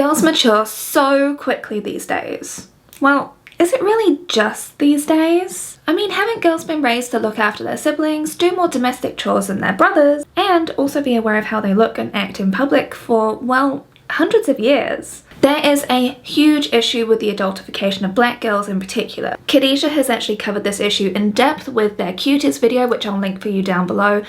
Girls mature so quickly these days. Well, is it really just these days? I mean, haven't girls been raised to look after their siblings, do more domestic chores than their brothers, and also be aware of how they look and act in public for, well, hundreds of years? There is a huge issue with the adultification of black girls in particular. Khadijah has actually covered this issue in depth with their Cuties video, which I'll link for you down below.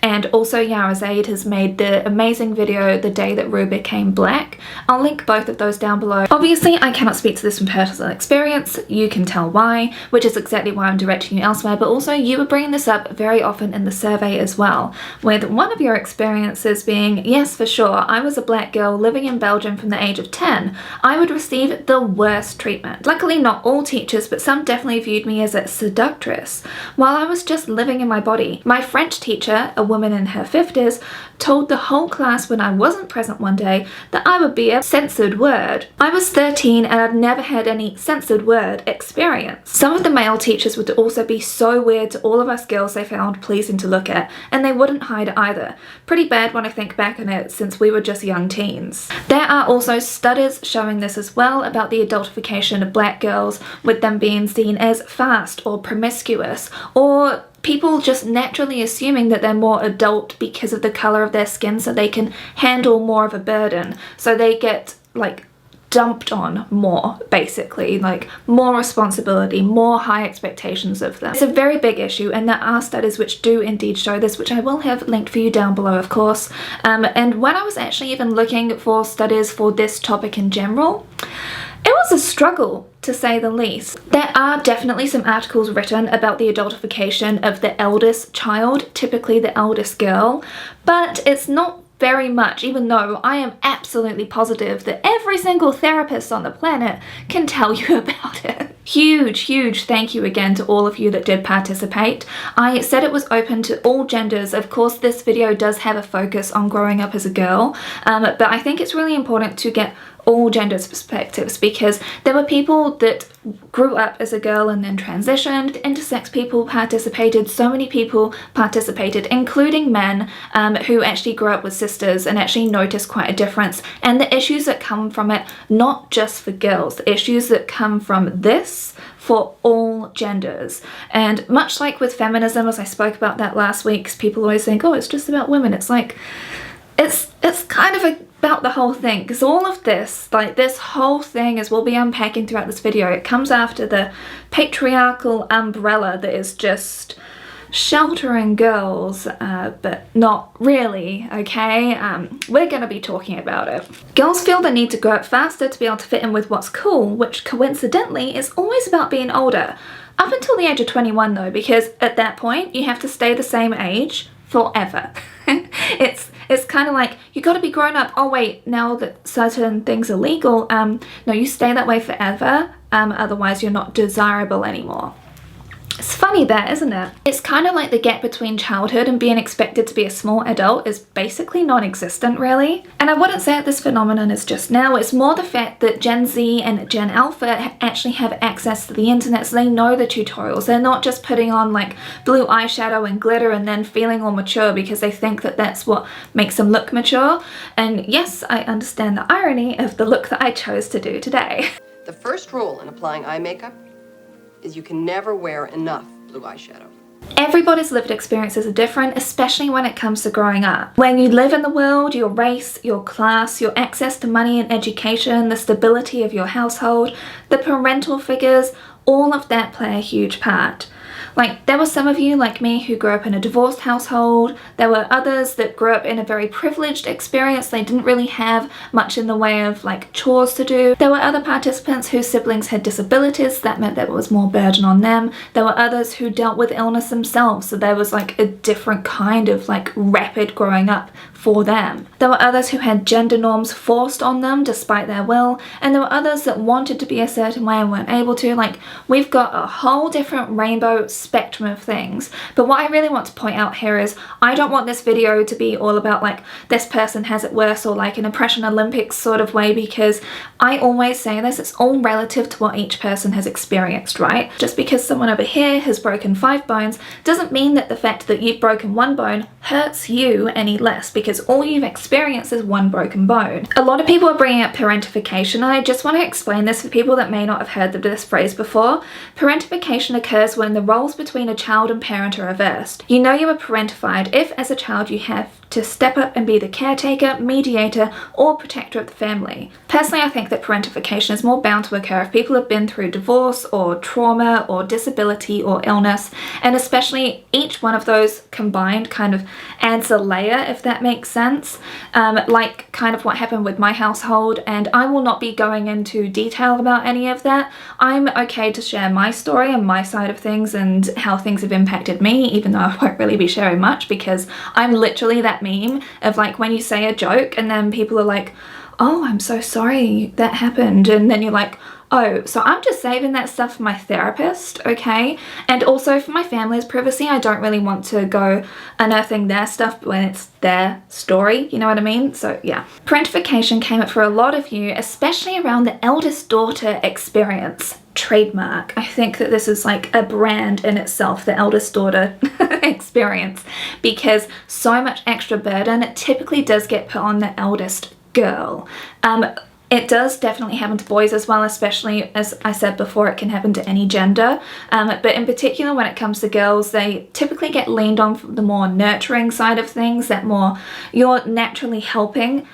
And also Yara Zaid has made the amazing video, The Day That Rue Became Black. I'll link both of those down below. Obviously, I cannot speak to this from personal experience. You can tell why, which is exactly why I'm directing you elsewhere, but also you were bringing this up very often in the survey as well, with one of your experiences being, yes, for sure, I was a black girl living in Belgium from the age of 10. I would receive the worst treatment. Luckily, not all teachers, but some definitely viewed me as a seductress while I was just living in my body. My French teacher, a woman in her 50s, told the whole class when I wasn't present one day that I would be a censored word. I was 13 and I'd never had any censored word experience. Some of the male teachers would also be so weird to all of us girls they found pleasing to look at, and they wouldn't hide it either. Pretty bad when I think back on it, since we were just young teens. There are also studies showing this as well, about the adultification of black girls, with them being seen as fast or promiscuous, or people just naturally assuming that they're more adult because of the colour of their skin, so they can handle more of a burden, so they get like dumped on more, basically, like more responsibility, more high expectations of them. It's a very big issue, and there are studies which do indeed show this, which I will have linked for you down below, of course. And when I was actually even looking for studies for this topic in general, it was a struggle, to say the least. There are definitely some articles written about the adultification of the eldest child, typically the eldest girl, but it's not very much, even though I am absolutely positive that every single therapist on the planet can tell you about it. Huge thank you again to all of you that did participate. I said it was open to all genders. Of course, this video does have a focus on growing up as a girl, but I think it's really important to get all genders perspectives, because there were people that grew up as a girl and then transitioned, intersex people participated, so many people participated, including men who actually grew up with sisters and actually noticed quite a difference, and the issues that come from it, not just for girls, the issues that come from this for all genders. And much like with feminism, as I spoke about that last week, 'cause people always think, oh, it's just about women. It's like, it's kind of about the whole thing, because all of this, like this whole thing, as we'll be unpacking throughout this video, it comes after the patriarchal umbrella that is just sheltering girls, but not really, okay? We're gonna be talking about it. Girls feel the need to grow up faster to be able to fit in with what's cool, which coincidentally is always about being older. Up until the age of 21 though, because at that point you have to stay the same age forever. It's kind of like, you got to be grown up. Oh wait, now that certain things are legal, no, you stay that way forever, otherwise you're not desirable anymore. It's funny that, isn't it? It's kind of like the gap between childhood and being expected to be a small adult is basically non-existent, really. And I wouldn't say that this phenomenon is just now, it's more the fact that Gen Z and Gen Alpha actually have access to the internet, so they know the tutorials. They're not just putting on like blue eyeshadow and glitter and then feeling all mature because they think that that's what makes them look mature. And yes, I understand the irony of the look that I chose to do today. The first rule in applying eye makeup is you can never wear enough blue eyeshadow. Everybody's lived experiences are different, especially when it comes to growing up. When you live in the world, your race, your class, your access to money and education, the stability of your household, the parental figures, all of that play a huge part. Like, there were some of you like me who grew up in a divorced household. There were others that grew up in a very privileged experience. They didn't really have much in the way of like chores to do. There were other participants whose siblings had disabilities. That meant there was more burden on them. There were others who dealt with illness themselves. So there was like a different kind of like rapid growing up for them. There were others who had gender norms forced on them despite their will. And there were others that wanted to be a certain way and weren't able to. Like, we've got a whole different rainbow spectrum of things. But what I really want to point out here is, I don't want this video to be all about like this person has it worse or like an oppression Olympics sort of way, because I always say this, it's all relative to what each person has experienced, right? Just because someone over here has broken 5 bones doesn't mean that the fact that you've broken 1 bone hurts you any less, because because all you've experienced is one broken bone. A lot of people are bringing up parentification, and I just want to explain this for people that may not have heard of this phrase before. Parentification occurs when the roles between a child and parent are reversed. You know you are parentified if, as a child, you have to step up and be the caretaker, mediator, or protector of the family. Personally, I think that parentification is more bound to occur if people have been through divorce or trauma or disability or illness, and especially each one of those combined kind of adds a layer, if that makes sense, like kind of what happened with my household, and I will not be going into detail about any of that. I'm okay to share my story and my side of things and how things have impacted me, even though I won't really be sharing much, because I'm literally that meme of like when you say a joke and then people are like, oh, I'm so sorry that happened, and then you're like, oh, so I'm just saving that stuff for my therapist, okay? And also for my family's privacy, I don't really want to go unearthing their stuff when it's their story, you know what I mean? So yeah. Parentification came up for a lot of you, especially around the eldest daughter experience. Trademark. I think that this is like a brand in itself, the eldest daughter experience, because so much extra burden, it typically does get put on the eldest girl. It does definitely happen to boys as well, especially, as I said before, it can happen to any gender. But in particular, when it comes to girls, they typically get leaned on for the more nurturing side of things, that more you're naturally helping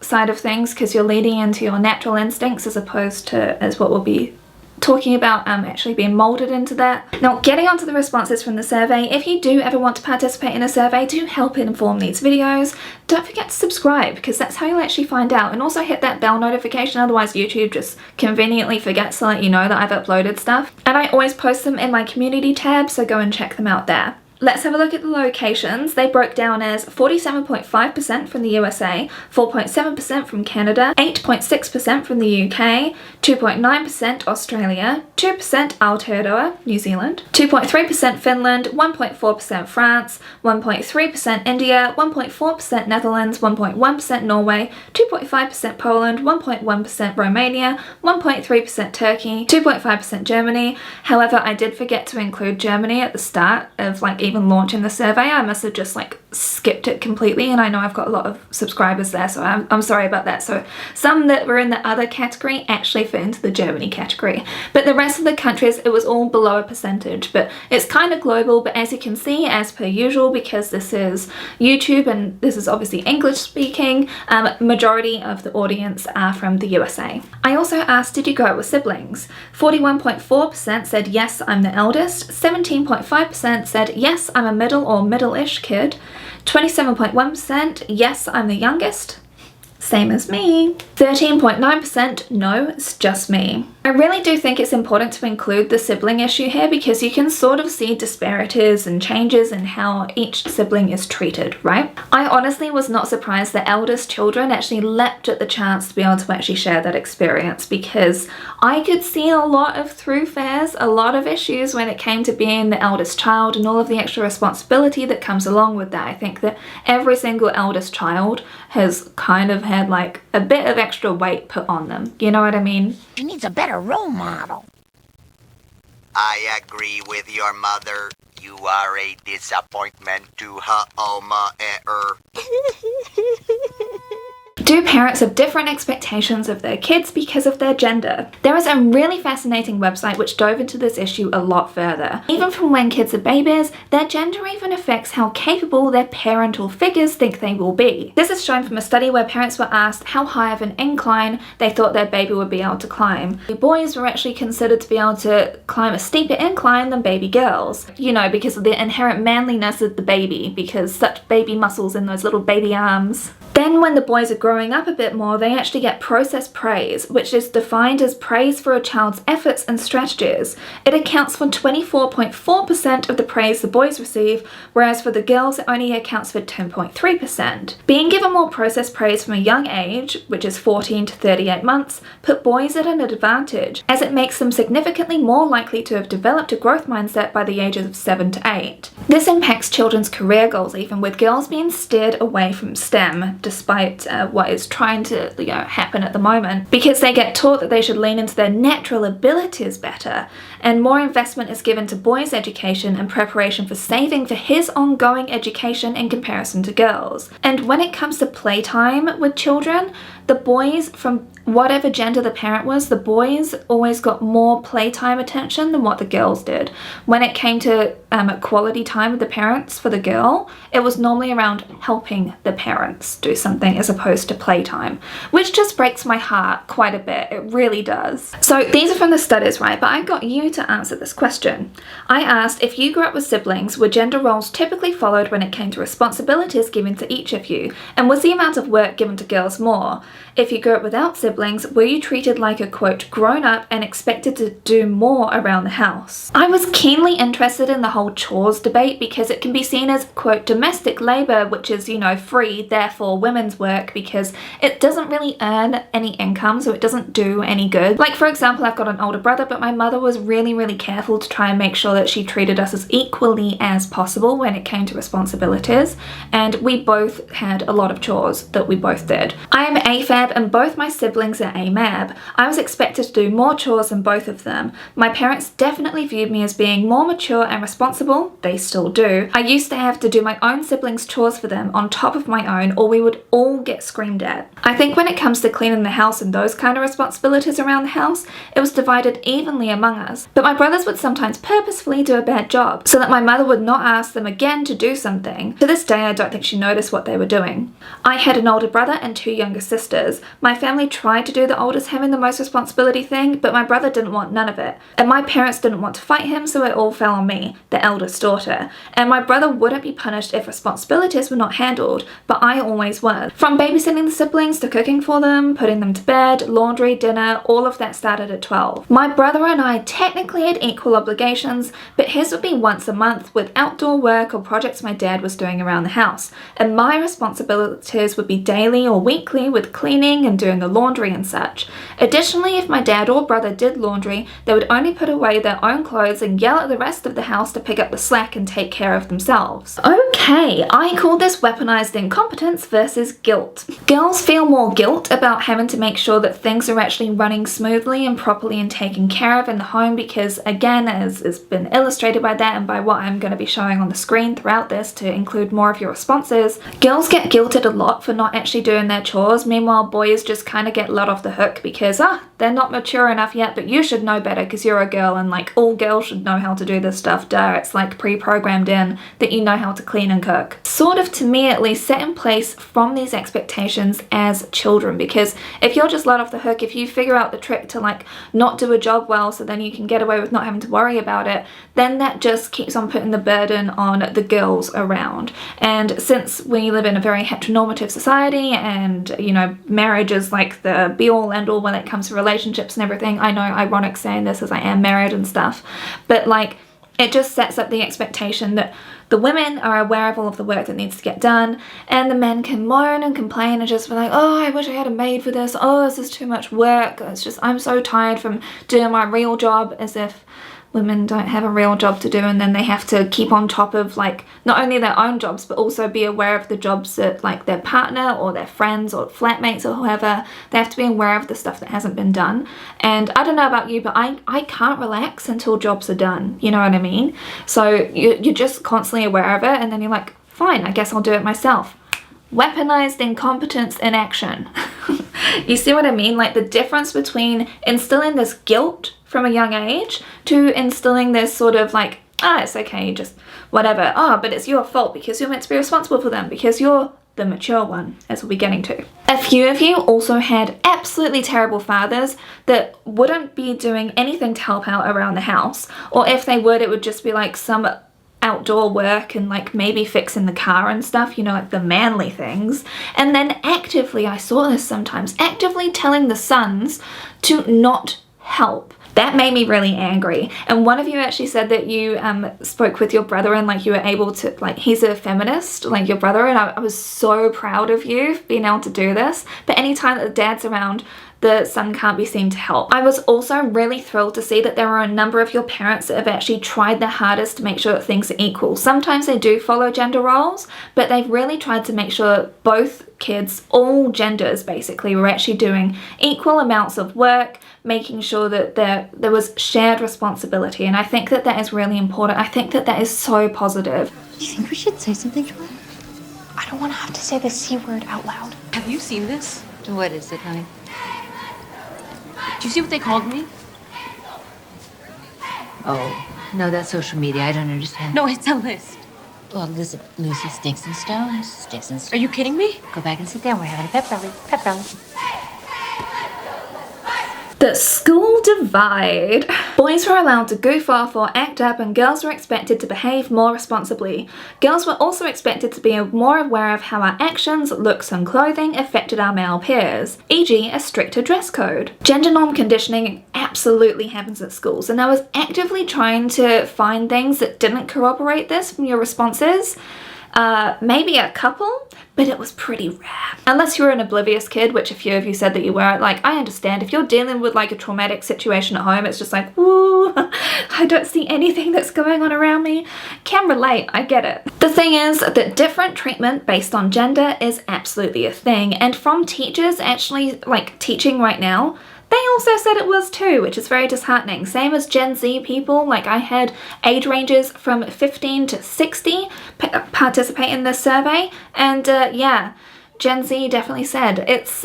side of things, because you're leading into your natural instincts as opposed to, as what we'll be talking about, actually being molded into that. Now, getting onto the responses from the survey, if you do ever want to participate in a survey to help inform these videos, don't forget to subscribe, because that's how you'll actually find out, and also hit that bell notification, otherwise YouTube just conveniently forgets to let you know that I've uploaded stuff. And I always post them in my community tab, so go and check them out there. Let's have a look at the locations. They broke down as 47.5% from the USA, 4.7% from Canada, 8.6% from the UK, 2.9% Australia, 2% Aotearoa, New Zealand, 2.3% Finland, 1.4% France, 1.3% India, 1.4% Netherlands, 1.1% Norway, 2.5% Poland, 1.1% Romania, 1.3% Turkey, 2.5% Germany. However, I did forget to include Germany at the start of like even launching the survey. I must have just like skipped it completely, and I know I've got a lot of subscribers there, so I'm sorry about that. So some that were in the other category actually fit into the Germany category, but the rest of the countries, it was all below a percentage. But it's kind of global, but as you can see, as per usual, because this is YouTube and this is obviously English speaking, majority of the audience are from the USA. I also asked, did you grow up with siblings? 41.4% said yes, I'm the eldest. 17.5% said yes, I'm a middle or middle-ish kid. 27.1% yes, I'm the youngest. Same as me. 13.9% no, it's just me. I really do think it's important to include the sibling issue here, because you can sort of see disparities and changes in how each sibling is treated, right? I honestly was not surprised that eldest children actually leapt at the chance to be able to actually share that experience, because I could see a lot of through fares, a lot of issues when it came to being the eldest child and all of the extra responsibility that comes along with that. I think that every single eldest child has kind of had like a bit of extra weight put on them. You know what I mean? She needs a better role model. I agree with your mother. You are a disappointment to her alma mater. Do parents have different expectations of their kids because of their gender? There is a really fascinating website which dove into this issue a lot further. Even from when kids are babies, their gender even affects how capable their parental figures think they will be. This is shown from a study where parents were asked how high of an incline they thought their baby would be able to climb. Boys were actually considered to be able to climb a steeper incline than baby girls. You know, because of the inherent manliness of the baby, because such baby muscles in those little baby arms. Then when the boys are growing up a bit more, they actually get process praise, which is defined as praise for a child's efforts and strategies. It accounts for 24.4% of the praise the boys receive, whereas for the girls it only accounts for 10.3%. Being given more process praise from a young age, which is 14 to 38 months, put boys at an advantage, as it makes them significantly more likely to have developed a growth mindset by the ages of 7 to 8. This impacts children's career goals even, with girls being steered away from STEM, despite what is trying to, you know, happen at the moment, because they get taught that they should lean into their natural abilities better, and more investment is given to boys' education and preparation for saving for his ongoing education in comparison to girls. And when it comes to playtime with children, the boys, from whatever gender the parent was, the boys always got more playtime attention than what the girls did. When it came to quality time with the parents for the girl, it was normally around helping the parents do something as opposed to playtime, which just breaks my heart quite a bit. It really does. So these are from the studies, right? But I got you to answer this question. I asked, if you grew up with siblings, were gender roles typically followed when it came to responsibilities given to each of you? And was the amount of work given to girls more? If you grew up without siblings, were you treated like a, quote, grown up and expected to do more around the house? I was keenly interested in the whole chores debate because it can be seen as, quote, domestic labor, which is, you know, free, therefore women's work, because it doesn't really earn any income, so it doesn't do any good. Like, for example, I've got an older brother, but my mother was really, really careful to try and make sure that she treated us as equally as possible when it came to responsibilities, and we both had a lot of chores that we both did. I am AFAB and both my siblings are AMAB. I was expected to do more chores than both of them. My parents definitely viewed me as being more mature and responsible. They still do. I used to have to do my own siblings' chores for them on top of my own, or we would all get screamed at. I think when it comes to cleaning the house and those kind of responsibilities around the house, it was divided evenly among us. But my brothers would sometimes purposefully do a bad job so that my mother would not ask them again to do something. To this day, I don't think she noticed what they were doing. I had an older brother and 2 younger sisters. My family tried to do the oldest having the most responsibility thing, but my brother didn't want none of it. And my parents didn't want to fight him, so it all fell on me, the eldest daughter. And my brother wouldn't be punished if responsibilities were not handled, but I always was. From babysitting the siblings to cooking for them, putting them to bed, laundry, dinner, all of that started at 12. My brother and I technically had equal obligations, but his would be once a month with outdoor work or projects my dad was doing around the house. And my responsibilities would be daily or weekly with cleaning and doing the laundry and such. Additionally, if my dad or brother did laundry, they would only put away their own clothes and yell at the rest of the house to pick up the slack and take care of themselves. Okay, I call this weaponized incompetence versus guilt. Girls feel more guilt about having to make sure that things are actually running smoothly and properly and taken care of in the home because, again, as has been illustrated by that and by what I'm going to be showing on the screen throughout this to include more of your responses, girls get guilted a lot for not actually doing their chores. Meanwhile, boys just kind of get let off the hook because, they're not mature enough yet, but you should know better because you're a girl and like all girls should know how to do this stuff, duh. It's like pre-programmed in that you know how to clean and cook. Sort of, to me at least, set in place from these expectations as children, because if you're just let off the hook, if you figure out the trick to like not do a job well so then you can get away with not having to worry about it, then that just keeps on putting the burden on the girls around. And since we live in a very heteronormative society and, you know, marriage is like the be-all end-all when it comes to relationships and everything, I know, ironic saying this as I am married and stuff, but like it just sets up the expectation that the women are aware of all of the work that needs to get done, and the men can moan and complain and just be like, oh, I wish I had a maid for this, oh, this is too much work, it's just, I'm so tired from doing my real job, as if women don't have a real job to do, and then they have to keep on top of like not only their own jobs but also be aware of the jobs that like their partner or their friends or flatmates or whoever, they have to be aware of the stuff that hasn't been done. And I don't know about you, but I can't relax until jobs are done, you know what I mean? So you're just constantly aware of it, and then you're like, fine, I guess I'll do it myself. Weaponized incompetence in action. You see what I mean? Like the difference between instilling this guilt from a young age to instilling this sort of like, it's okay, just whatever. But it's your fault because you're meant to be responsible for them because you're the mature one, as we'll be getting to. A few of you also had absolutely terrible fathers that wouldn't be doing anything to help out around the house, or if they would, it would just be like some outdoor work and like maybe fixing the car and stuff, you know, like the manly things. And then actively, I saw this sometimes, actively telling the sons to not help. That made me really angry. And one of you actually said that you spoke with your brother and like you were able to, like, he's a feminist, like your brother, and I was so proud of you for being able to do this. But anytime that the dad's around, the son can't be seen to help. I was also really thrilled to see that there are a number of your parents that have actually tried their hardest to make sure that things are equal. Sometimes they do follow gender roles, but they've really tried to make sure that both kids, all genders basically, were actually doing equal amounts of work, making sure that there was shared responsibility. And I think that that is really important. I think that that is so positive. Do you think we should say something to her? I don't want to have to say the C word out loud. Have you seen this? What is it, honey? Do you see what they called me? Oh, no, that's social media. I don't understand. No, it's a list. Well, Lucy Sticks and Stones. Sticks and Stones. Are you kidding me? Go back and sit down. We're having a pep rally. Pep rally. The school divide. Boys were allowed to goof off or act up, and girls were expected to behave more responsibly. Girls were also expected to be more aware of how our actions, looks and clothing affected our male peers, e.g. a stricter dress code. Gender norm conditioning absolutely happens at schools, and I was actively trying to find things that didn't corroborate this from your responses. Maybe a couple, but it was pretty rare. Unless you were an oblivious kid, which a few of you said that you were. Like, I understand if you're dealing with like a traumatic situation at home, it's just like, woo, I don't see anything that's going on around me. Can relate, I get it. The thing is that different treatment based on gender is absolutely a thing, and from teachers actually like teaching right now, they also said it was too, which is very disheartening. Same as Gen Z people, like I had age ranges from 15 to 60 participate in this survey, and yeah, Gen Z definitely said it's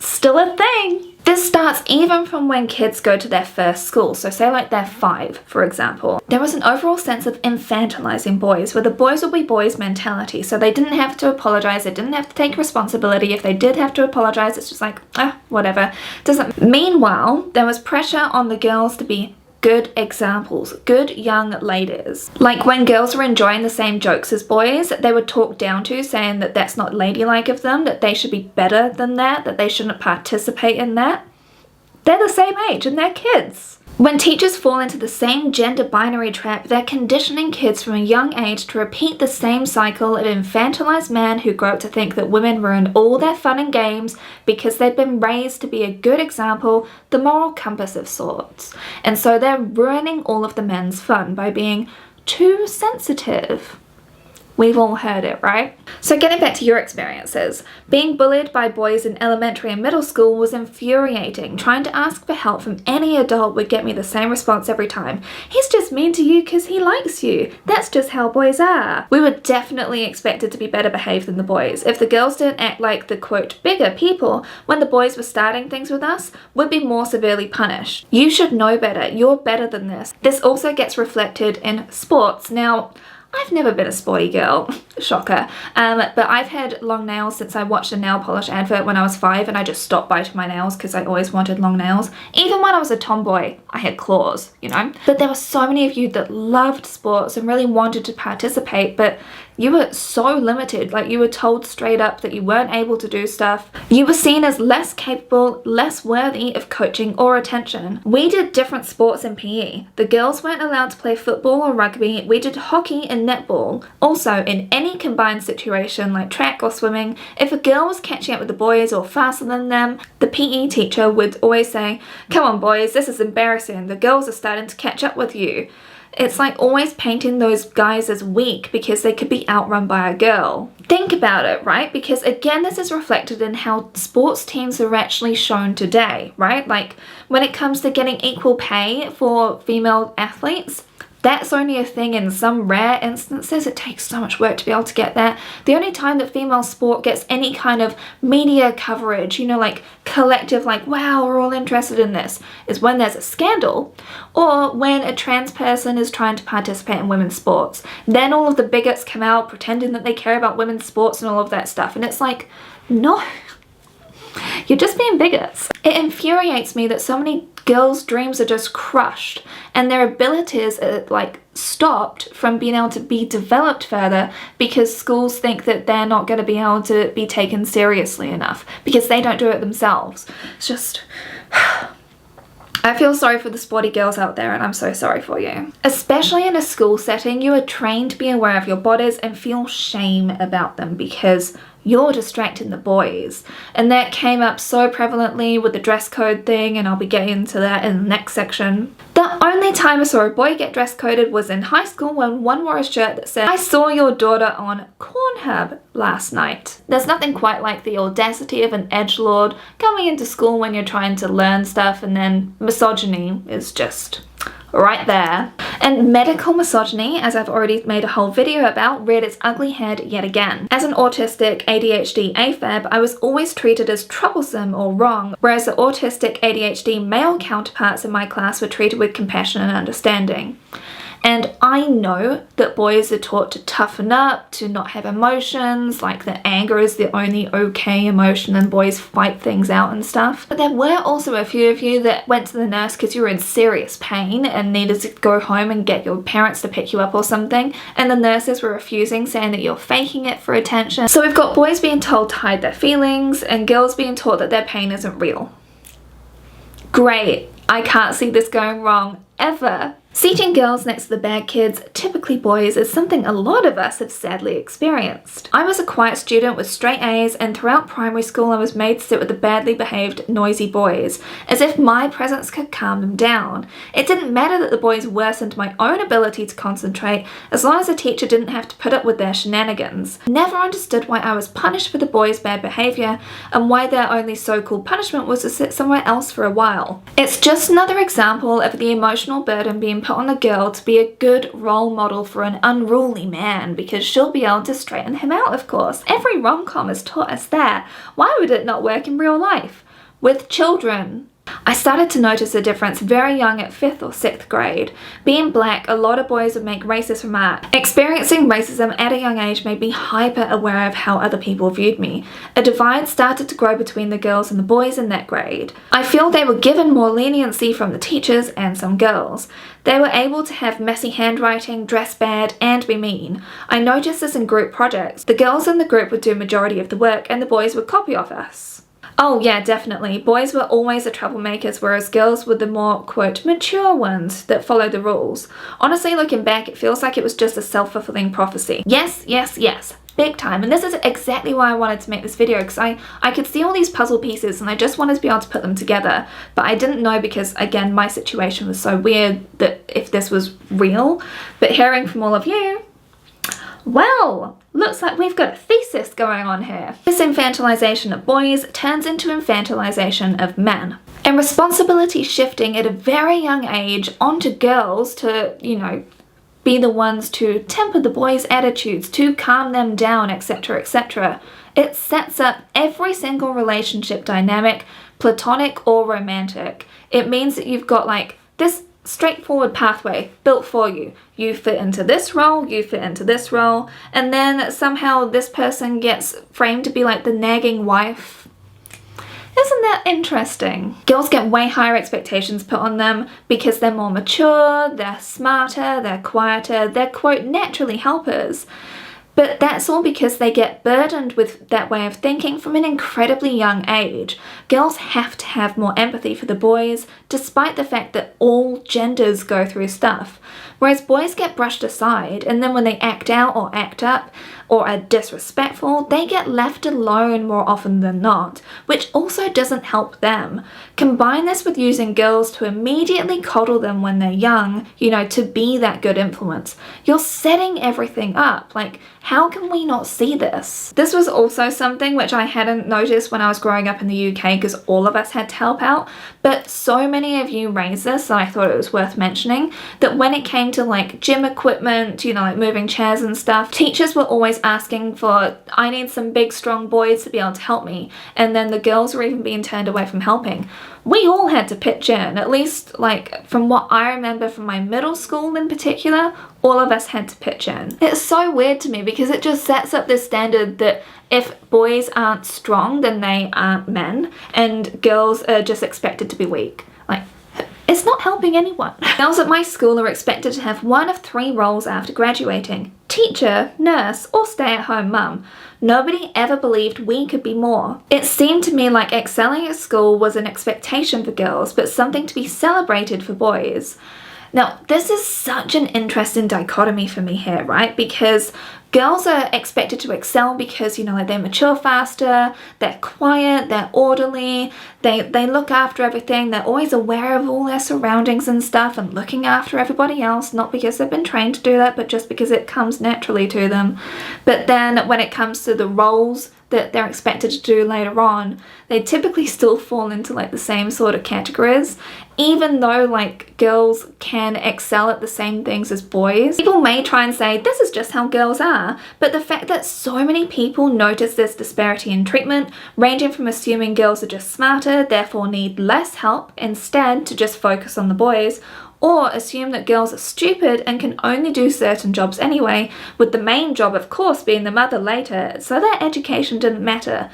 still a thing. This starts even from when kids go to their first school, so say like they're 5, for example. There was an overall sense of infantilizing boys, where the boys will be boys mentality, so they didn't have to apologize, they didn't have to take responsibility. If they did have to apologize, it's just like, whatever. Meanwhile, there was pressure on the girls to be good examples, good young ladies. Like when girls were enjoying the same jokes as boys, they were talked down to, saying that that's not ladylike of them, that they should be better than that they shouldn't participate in that. They're the same age and they're kids. When teachers fall into the same gender binary trap, they're conditioning kids from a young age to repeat the same cycle of infantilized men who grow up to think that women ruin all their fun and games because they've been raised to be a good example, the moral compass of sorts. And so they're ruining all of the men's fun by being too sensitive. We've all heard it, right? So getting back to your experiences, being bullied by boys in elementary and middle school was infuriating. Trying to ask for help from any adult would get me the same response every time. He's just mean to you because he likes you. That's just how boys are. We were definitely expected to be better behaved than the boys. If the girls didn't act like the quote bigger people when the boys were starting things with us, we'd be more severely punished. You should know better. You're better than this. This also gets reflected in sports. Now, I've never been a sporty girl, shocker, but I've had long nails since I watched a nail polish advert when I was 5, and I just stopped biting my nails because I always wanted long nails. Even when I was a tomboy, I had claws, you know? But there were so many of you that loved sports and really wanted to participate, but you were so limited. Like, you were told straight up that you weren't able to do stuff. You were seen as less capable, less worthy of coaching or attention. We did different sports in PE. The girls weren't allowed to play football or rugby. We did hockey and netball. Also, in any combined situation like track or swimming, if a girl was catching up with the boys or faster than them, the PE teacher would always say, "Come on boys, this is embarrassing. The girls are starting to catch up with you." It's like always painting those guys as weak because they could be outrun by a girl. Think about it, right? Because again, this is reflected in how sports teams are actually shown today, right? Like when it comes to getting equal pay for female athletes, that's only a thing in some rare instances. It takes so much work to be able to get that. The only time that female sport gets any kind of media coverage, you know, like collective, like, wow, we're all interested in this, is when there's a scandal or when a trans person is trying to participate in women's sports. Then all of the bigots come out pretending that they care about women's sports and all of that stuff. And it's like, no, you're just being bigots. It infuriates me that so many girls' dreams are just crushed and their abilities are like stopped from being able to be developed further because schools think that they're not going to be able to be taken seriously enough because they don't do it themselves. It's just I feel sorry for the sporty girls out there, and I'm so sorry for you. Especially in a school setting, you are trained to be aware of your bodies and feel shame about them because you're distracting the boys. And that came up so prevalently with the dress code thing, and I'll be getting into that in the next section. The only time I saw a boy get dress coded was in high school when one wore a shirt that said, "I saw your daughter on Pornhub last night." There's nothing quite like the audacity of an edgelord coming into school when you're trying to learn stuff, and then misogyny is just right there. And medical misogyny, as I've already made a whole video about, reared its ugly head yet again. As an autistic ADHD AFAB, I was always treated as troublesome or wrong, whereas the autistic ADHD male counterparts in my class were treated with compassion and understanding. And I know that boys are taught to toughen up, to not have emotions, like that anger is the only okay emotion and boys fight things out and stuff. But there were also a few of you that went to the nurse because you were in serious pain and needed to go home and get your parents to pick you up or something, and the nurses were refusing, saying that you're faking it for attention. So we've got boys being told to hide their feelings and girls being taught that their pain isn't real. Great. I can't see this going wrong ever. Seating girls next to the bad kids, typically boys, is something a lot of us have sadly experienced. I was a quiet student with straight A's, and throughout primary school I was made to sit with the badly behaved, noisy boys, as if my presence could calm them down. It didn't matter that the boys worsened my own ability to concentrate, as long as the teacher didn't have to put up with their shenanigans. Never understood why I was punished for the boys' bad behaviour, and why their only so-called punishment was to sit somewhere else for a while. It's just another example of the emotional burden being put on the girl to be a good role model for an unruly man, because she'll be able to straighten him out, of course. Every rom-com has taught us that. Why would it not work in real life? With children. I started to notice a difference very young at 5th or 6th grade. Being black, a lot of boys would make racist remarks. Experiencing racism at a young age made me hyper aware of how other people viewed me. A divide started to grow between the girls and the boys in that grade. I feel they were given more leniency from the teachers and some girls. They were able to have messy handwriting, dress bad, and be mean. I noticed this in group projects. The girls in the group would do majority of the work and the boys would copy off us. Oh yeah, definitely. Boys were always the troublemakers, whereas girls were the more, quote, mature ones that followed the rules. Honestly, looking back, it feels like it was just a self-fulfilling prophecy. Yes, yes, yes. Big time. And this is exactly why I wanted to make this video, because I could see all these puzzle pieces and I just wanted to be able to put them together. But I didn't know, because, again, my situation was so weird, that if this was real. But hearing from all of you, well, looks like we've got a thesis going on here. This infantilization of boys turns into infantilization of men. And responsibility shifting at a very young age onto girls to, you know, be the ones to temper the boys' attitudes, to calm them down, etc., etc. It sets up every single relationship dynamic, platonic or romantic. It means that you've got like this straightforward pathway built for you. You fit into this role, you fit into this role, and then somehow this person gets framed to be like the nagging wife. Isn't that interesting? Girls get way higher expectations put on them because they're more mature, they're smarter, they're quieter, they're, quote, naturally helpers. But that's all because they get burdened with that way of thinking from an incredibly young age. Girls have to have more empathy for the boys, despite the fact that all genders go through stuff. Whereas boys get brushed aside, and then when they act out or act up or are disrespectful, they get left alone more often than not, which also doesn't help them. Combine this with using girls to immediately coddle them when they're young, you know, to be that good influence. You're setting everything up. Like, how can we not see this? This was also something which I hadn't noticed when I was growing up in the UK, because all of us had to help out, but so many of you raised this that I thought it was worth mentioning, that when it came to like gym equipment, you know, like moving chairs and stuff, teachers were always asking for, I need some big strong boys to be able to help me, and then the girls were even being turned away from helping. We all had to pitch in, at least like from what I remember from my middle school in particular, all of us had to pitch in. It's so weird to me because it just sets up this standard that if boys aren't strong, then they aren't men, and girls are just expected to be weak. Like, it's not helping anyone. Girls at my school are expected to have one of 3 roles after graduating: teacher, nurse, or stay-at-home mum. Nobody ever believed we could be more. It seemed to me like excelling at school was an expectation for girls, but something to be celebrated for boys. Now, this is such an interesting dichotomy for me here, right? Because girls are expected to excel because, you know, like they mature faster, they're quiet, they're orderly, they look after everything, they're always aware of all their surroundings and stuff and looking after everybody else, not because they've been trained to do that, but just because it comes naturally to them. But then when it comes to the roles that they're expected to do later on, they typically still fall into like the same sort of categories, even though like girls can excel at the same things as boys. People may try and say this is just how girls are, but the fact that so many people notice this disparity in treatment, ranging from assuming girls are just smarter, therefore need less help, instead to just focus on the boys, or assume that girls are stupid and can only do certain jobs anyway, with the main job of course being the mother later, so their education didn't matter.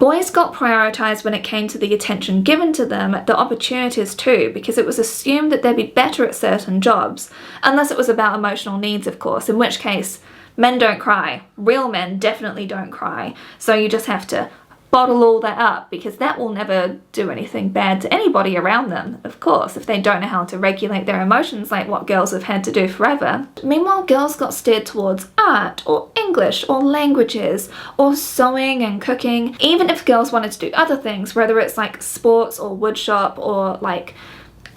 Boys got prioritised when it came to the attention given to them, the opportunities too, because it was assumed that they'd be better at certain jobs, unless it was about emotional needs of course, in which case men don't cry. Real men definitely don't cry, so you just have to bottle all that up, because that will never do anything bad to anybody around them, of course, if they don't know how to regulate their emotions like what girls have had to do forever. Meanwhile, girls got steered towards art, or English, or languages, or sewing and cooking, even if girls wanted to do other things, whether it's like sports or woodshop or like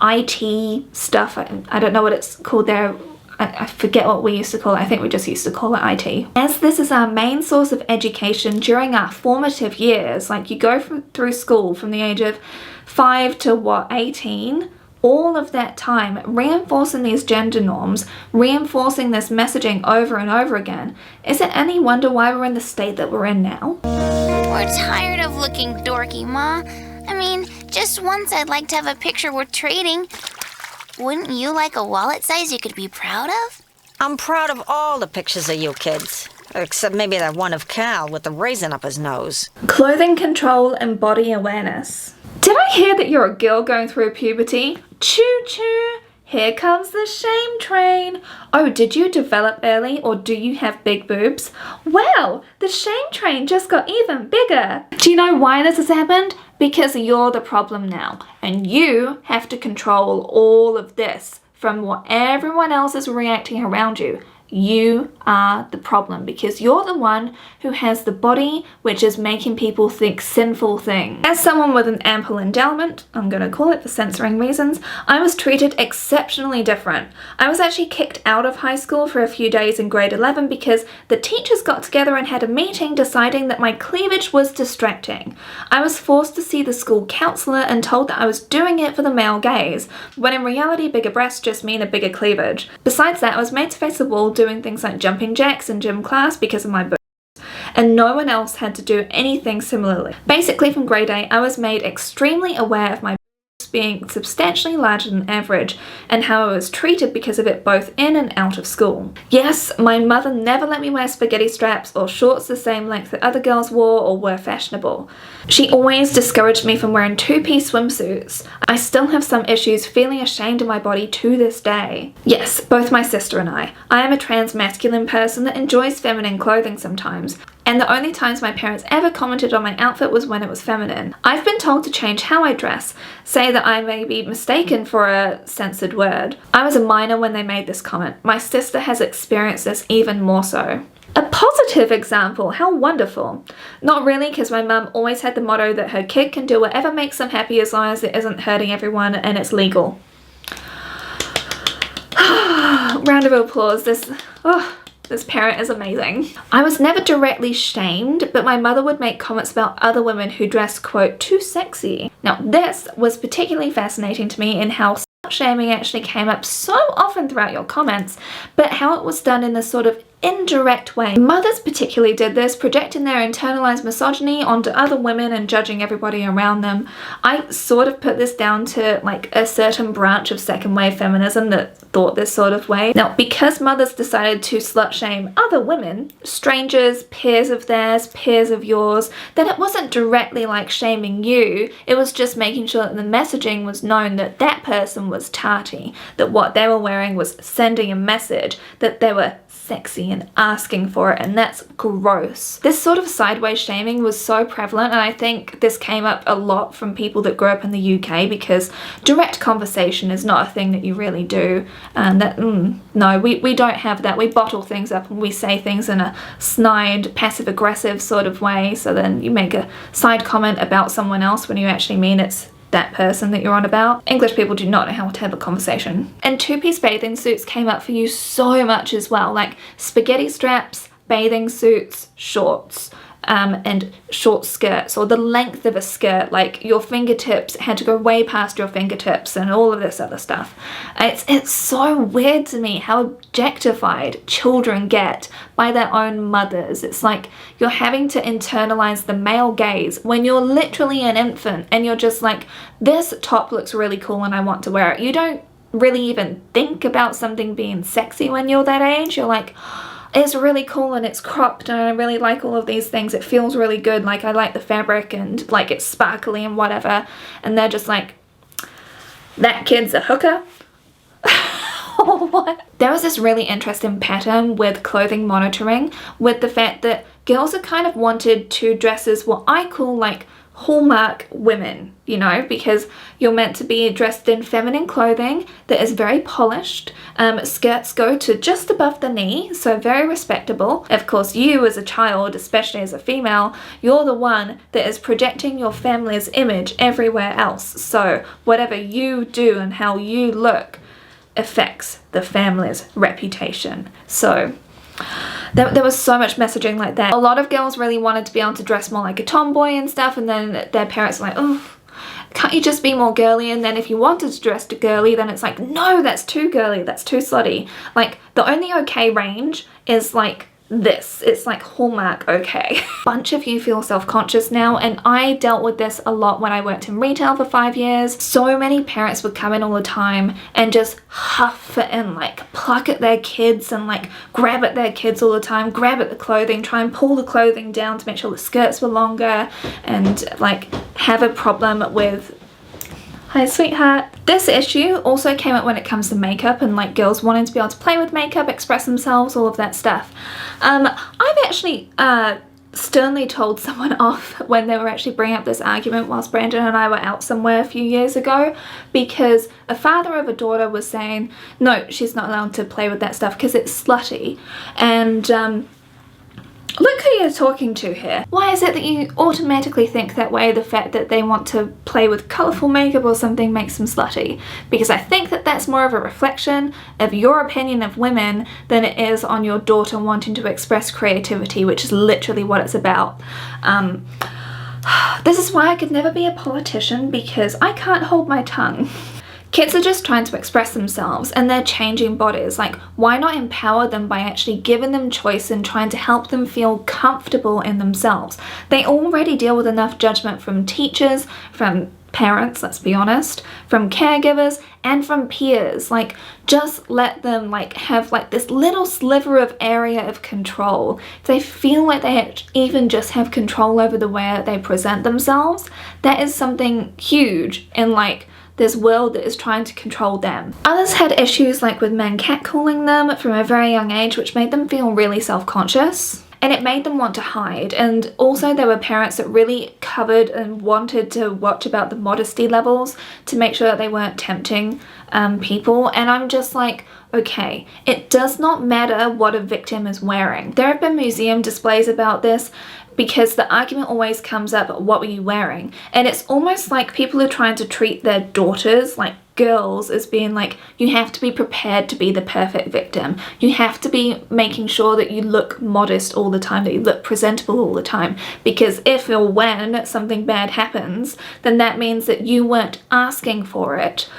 IT stuff. I don't know what it's called there. I forget what we used to call it. I think we just used to call it IT. As this is our main source of education during our formative years, like you go through school from the age of 5 to 18, all of that time reinforcing these gender norms, reinforcing this messaging over and over again. Is it any wonder why we're in the state that we're in now? We're tired of looking dorky, Ma. I mean, just once I'd like to have a picture worth trading. Wouldn't you like a wallet size you could be proud of? I'm proud of all the pictures of you kids, except maybe that one of Cal with the raisin up his nose. Clothing control and body awareness. Did I hear that you're a girl going through puberty? Choo choo! Here comes the shame train. Oh, did you develop early or do you have big boobs? Wow, the shame train just got even bigger. Do you know why this has happened? Because you're the problem now, and you have to control all of this from what everyone else is reacting around you. You are the problem because you're the one who has the body which is making people think sinful things. As someone with an ample endowment, I'm going to call it for censoring reasons, I was treated exceptionally different. I was actually kicked out of high school for a few days in grade 11 because the teachers got together and had a meeting deciding that my cleavage was distracting. I was forced to see the school counsellor and told that I was doing it for the male gaze, when in reality bigger breasts just mean a bigger cleavage. Besides that, I was made to face a wall doing things like jumping jacks in gym class because of my boobs, and no one else had to do anything similarly. Basically from grade 8 I was made extremely aware of my boobs being substantially larger than average and how I was treated because of it both in and out of school. Yes, my mother never let me wear spaghetti straps or shorts the same length that other girls wore or were fashionable. She always discouraged me from wearing two-piece swimsuits. I still have some issues feeling ashamed of my body to this day. Yes, both my sister and I am a trans masculine person that enjoys feminine clothing sometimes, and the only times my parents ever commented on my outfit was when it was feminine. I've been told to change how I dress, say that I may be mistaken for a censored word. I was a minor when they made this comment. My sister has experienced this even more so. A positive example, how wonderful. Not really, because my mum always had the motto that her kid can do whatever makes them happy as long as it isn't hurting everyone and it's legal. Round of applause. This parent is amazing. I was never directly shamed, but my mother would make comments about other women who dressed, quote, too sexy. Now this was particularly fascinating to me in how shaming actually came up so often throughout your comments, but how it was done in this sort of indirect way. Mothers particularly did this, projecting their internalized misogyny onto other women and judging everybody around them. I sort of put this down to like a certain branch of second wave feminism that thought this sort of way. Now, because mothers decided to slut shame other women, strangers, peers of theirs, peers of yours, then it wasn't directly like shaming you, it was just making sure that the messaging was known that that person was tarty, that what they were wearing was sending a message, that they were sexy something and asking for it, and that's gross. This sort of sideways shaming was so prevalent, and I think this came up a lot from people that grew up in the UK, because direct conversation is not a thing that you really do, and that no, we don't have that. We bottle things up and we say things in a snide, passive-aggressive sort of way, so then you make a side comment about someone else when you actually mean it's that person that you're on about. English people do not know how to have a conversation. And two-piece bathing suits came up for you so much as well, like spaghetti straps, bathing suits, shorts, and short skirts, or the length of a skirt, like your fingertips had to go way past your fingertips, and all of this other stuff. It's so weird to me how objectified children get by their own mothers. It's like you're having to internalize the male gaze when you're literally an infant, and you're just like, this top looks really cool and I want to wear it. You don't really even think about something being sexy when you're that age. You're like, it's really cool and it's cropped and I really like all of these things. It feels really good. Like, I like the fabric and like it's sparkly and whatever. And they're just like, that kid's a hooker? Or what? There was this really interesting pattern with clothing monitoring, with the fact that girls are kind of wanted to dress as what I call like hallmark women, you know, because you're meant to be dressed in feminine clothing that is very polished. Skirts go to just above the knee, so very respectable. Of course, you as a child, especially as a female, you're the one that is projecting your family's image everywhere else. So whatever you do and how you look affects the family's reputation. So there was so much messaging like that. A lot of girls really wanted to be able to dress more like a tomboy and stuff, and then their parents were like, oh, can't you just be more girly? And then if you wanted to dress girly, then it's like, no, that's too girly, that's too slutty. Like, the only okay range is like this. It's like hallmark okay. Bunch of you feel self-conscious now, and I dealt with this a lot when I worked in retail for 5 years. So many parents would come in all the time and just huff and like pluck at their kids and like grab at their kids all the time, grab at the clothing, try and pull the clothing down to make sure the skirts were longer, and like have a problem with, hi sweetheart. This issue also came up when it comes to makeup and like girls wanting to be able to play with makeup, express themselves, all of that stuff. I've actually sternly told someone off when they were actually bringing up this argument whilst Brandon and I were out somewhere a few years ago, because a father of a daughter was saying, no, she's not allowed to play with that stuff because it's slutty. And look who you're talking to here. Why is it that you automatically think that way? The fact that they want to play with colourful makeup or something makes them slutty? Because I think that that's more of a reflection of your opinion of women than it is on your daughter wanting to express creativity, which is literally what it's about. This is why I could never be a politician, because I can't hold my tongue. Kids are just trying to express themselves and they're changing bodies. Like, why not empower them by actually giving them choice and trying to help them feel comfortable in themselves? They already deal with enough judgment from teachers, from parents, let's be honest, from caregivers, and from peers. Like, just let them like have like this little sliver of area of control. If they feel like they even just have control over the way that they present themselves, that is something huge in like this world that is trying to control them. Others had issues like with men catcalling them from a very young age, which made them feel really self-conscious, and it made them want to hide. And also there were parents that really covered and wanted to watch about the modesty levels to make sure that they weren't tempting people. And I'm just like, okay, it does not matter what a victim is wearing. There have been museum displays about this, because the argument always comes up, what were you wearing? And it's almost like people are trying to treat their daughters, like girls, as being like, you have to be prepared to be the perfect victim. You have to be making sure that you look modest all the time, that you look presentable all the time. Because if or when something bad happens, then that means that you weren't asking for it.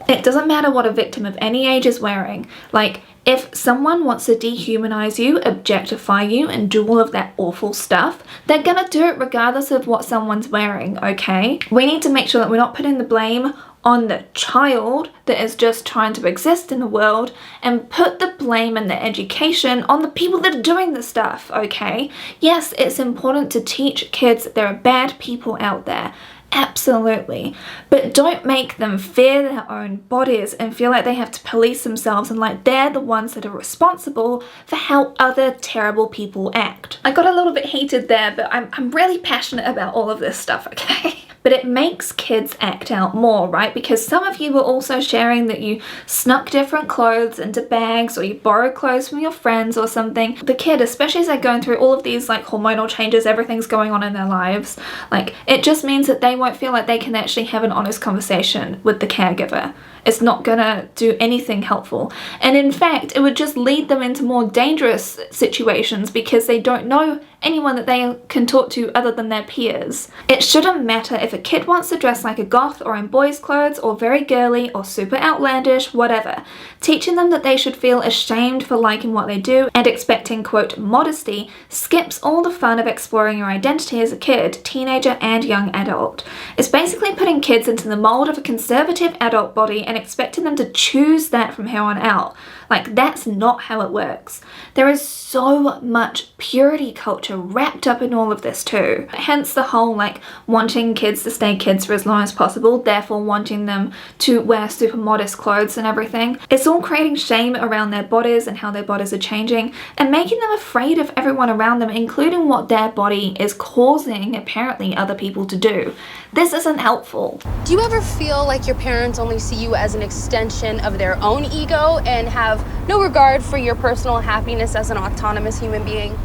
It doesn't matter what a victim of any age is wearing. Like, if someone wants to dehumanize you, objectify you, and do all of that awful stuff, they're gonna do it regardless of what someone's wearing, okay? We need to make sure that we're not putting the blame on the child that is just trying to exist in the world, and put the blame and the education on the people that are doing the stuff, okay? Yes, it's important to teach kids that there are bad people out there. Absolutely. But don't make them fear their own bodies and feel like they have to police themselves and like they're the ones that are responsible for how other terrible people act. I got a little bit heated there, but I'm really passionate about all of this stuff, okay? But it makes kids act out more, right? Because some of you were also sharing that you snuck different clothes into bags or you borrowed clothes from your friends or something. The kid, especially as they're going through all of these like hormonal changes, everything's going on in their lives, like it just means that they won't feel like they can actually have an honest conversation with the caregiver. It's not gonna do anything helpful. And in fact, it would just lead them into more dangerous situations because they don't know anyone that they can talk to other than their peers. It shouldn't matter if a kid wants to dress like a goth or in boys' clothes or very girly or super outlandish, whatever. Teaching them that they should feel ashamed for liking what they do and expecting, quote, modesty skips all the fun of exploring your identity as a kid, teenager, and young adult. It's basically putting kids into the mold of a conservative adult body and expecting them to choose that from here on out. Like, that's not how it works. There is so much purity culture wrapped up in all of this too. Hence the whole like wanting kids to stay kids for as long as possible, therefore wanting them to wear super modest clothes and everything. It's all creating shame around their bodies and how their bodies are changing and making them afraid of everyone around them, including what their body is causing apparently other people to do. This isn't helpful. Do you ever feel like your parents only see you as an extension of their own ego and have no regard for your personal happiness as an autonomous human being?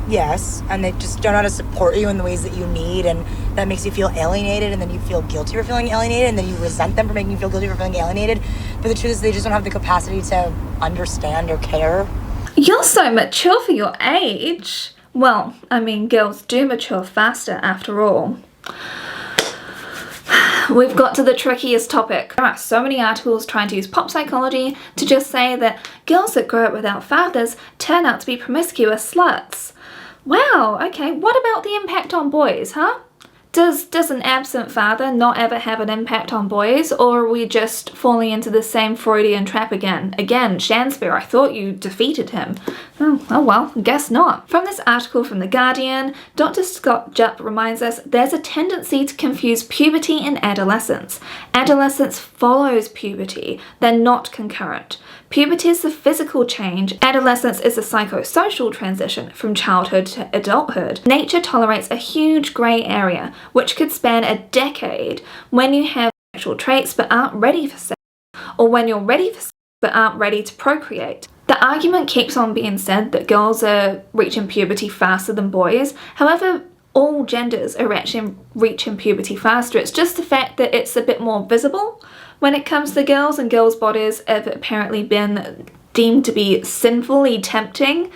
Yes, and they just don't know how to support you in the ways that you need, and that makes you feel alienated, and then you feel guilty for feeling alienated, and then you resent them for making you feel guilty for feeling alienated. But the truth is they just don't have the capacity to understand or care. You're so mature for your age. Well, I mean, girls do mature faster after all. We've got to the trickiest topic. There are so many articles trying to use pop psychology to just say that girls that grow up without fathers turn out to be promiscuous sluts. Wow, okay, what about the impact on boys, huh? Does an absent father not ever have an impact on boys, or are we just falling into the same Freudian trap again? Again, Shakespeare, I thought you defeated him. Oh well, guess not. From this article from The Guardian, Dr. Scott Jupp reminds us there's a tendency to confuse puberty and adolescence. Adolescence follows puberty, they're not concurrent. Puberty is the physical change, adolescence is a psychosocial transition from childhood to adulthood. Nature tolerates a huge grey area, which could span a decade when you have sexual traits but aren't ready for sex, or when you're ready for sex but aren't ready to procreate. The argument keeps on being said that girls are reaching puberty faster than boys. However, all genders are actually reaching puberty faster. It's just the fact that it's a bit more visible when it comes to girls, and girls' bodies have apparently been deemed to be sinfully tempting.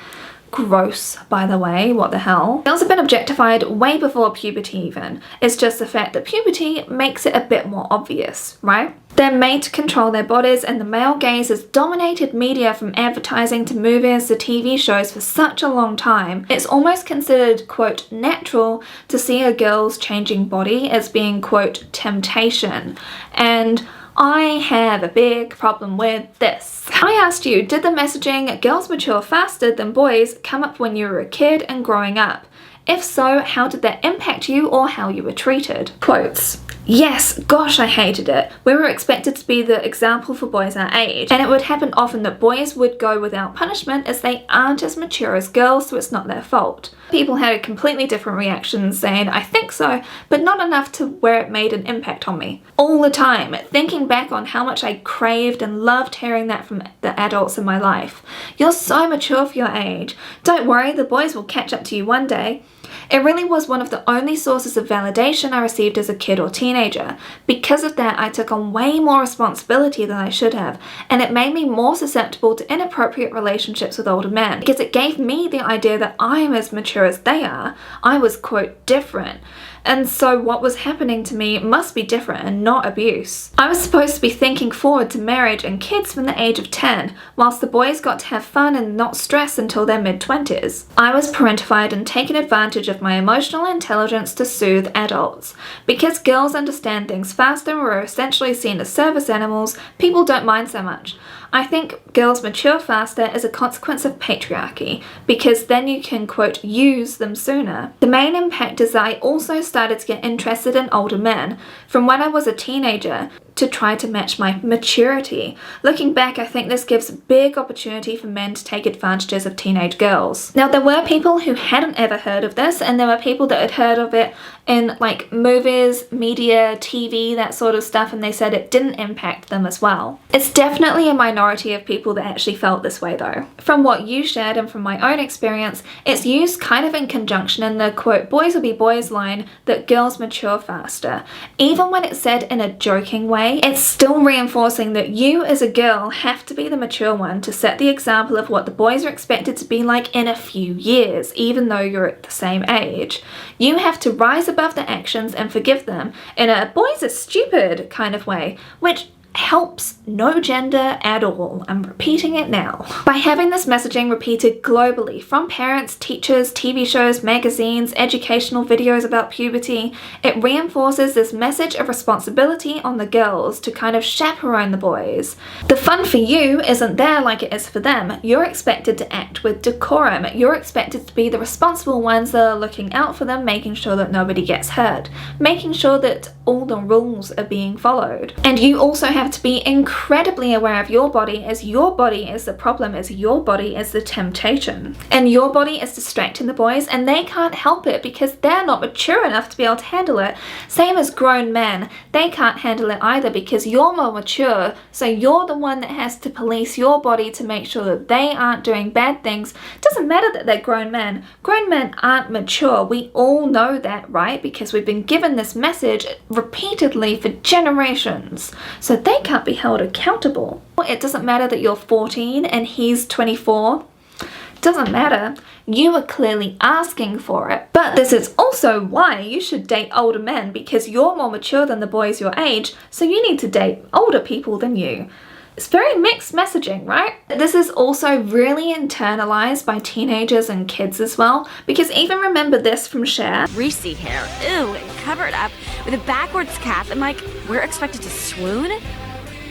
Gross, by the way, what the hell. Girls have been objectified way before puberty even. It's just the fact that puberty makes it a bit more obvious, right? They're made to control their bodies, and the male gaze has dominated media from advertising to movies to TV shows for such a long time. It's almost considered, quote, natural to see a girl's changing body as being, quote, temptation. And I have a big problem with this. I asked you, did the messaging girls mature faster than boys come up when you were a kid and growing up? If so, how did that impact you or how you were treated? Quotes. Yes, gosh, I hated it. We were expected to be the example for boys our age, and it would happen often that boys would go without punishment as they aren't as mature as girls, so it's not their fault. People had a completely different reaction, saying, I think so, but not enough to where it made an impact on me. All the time, thinking back on how much I craved and loved hearing that from the adults in my life. You're so mature for your age. Don't worry, the boys will catch up to you one day. It really was one of the only sources of validation I received as a kid or teenager. Because of that, I took on way more responsibility than I should have, and it made me more susceptible to inappropriate relationships with older men, because it gave me the idea that I am as mature as they are. I was, quote, different. And so what was happening to me must be different and not abuse. I was supposed to be thinking forward to marriage and kids from the age of 10, whilst the boys got to have fun and not stress until their mid-20s. I was parentified and taken advantage of my emotional intelligence to soothe adults. Because girls understand things faster and were essentially seen as service animals, people don't mind so much. I think girls mature faster as a consequence of patriarchy, because then you can, quote, use them sooner. The main impact is that I also started started to get interested in older men from when I was a teenager to try to match my maturity. Looking back, I think this gives big opportunity for men to take advantages of teenage girls. Now, there were people who hadn't ever heard of this, and there were people that had heard of it in like movies, media, TV, that sort of stuff, and they said it didn't impact them as well. It's definitely a minority of people that actually felt this way though. From what you shared and from my own experience, it's used kind of in conjunction in the quote, boys will be boys line that girls mature faster. Even when it's said in a joking way, it's still reinforcing that you as a girl have to be the mature one to set the example of what the boys are expected to be like in a few years, even though you're at the same age. You have to rise above their actions and forgive them in a boys are stupid kind of way, which helps no gender at all. I'm repeating it now. By having this messaging repeated globally from parents, teachers, TV shows, magazines, educational videos about puberty, it reinforces this message of responsibility on the girls to kind of chaperone the boys. The fun for you isn't there like it is for them. You're expected to act with decorum. You're expected to be the responsible ones that are looking out for them, making sure that nobody gets hurt, making sure that all the rules are being followed. And you also have to be incredibly aware of your body, as your body is the problem, as your body is the temptation. And your body is distracting the boys, and they can't help it because they're not mature enough to be able to handle it. Same as grown men, they can't handle it either because you're more mature, so you're the one that has to police your body to make sure that they aren't doing bad things. It doesn't matter that they're grown men. Grown men aren't mature. We all know that, right? Because we've been given this message repeatedly for generations. So they can't be held accountable. It doesn't matter that you're 14 and he's 24. It doesn't matter. You are clearly asking for it. But this is also why you should date older men, because you're more mature than the boys your age, so you need to date older people than you. It's very mixed messaging, right? This is also really internalized by teenagers and kids as well, because even remember this from Cher. Greasy hair, ew, and covered up with a backwards cap, and like, we're expected to swoon?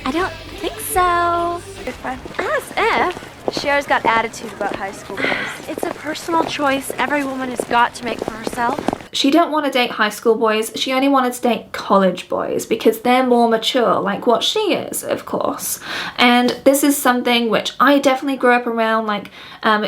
I don't think so. As if. Cher's got attitude about high school boys. It's a personal choice every woman has got to make for herself. She didn't want to date high school boys, she only wanted to date college boys because they're more mature, like what she is, of course. And this is something which I definitely grew up around, like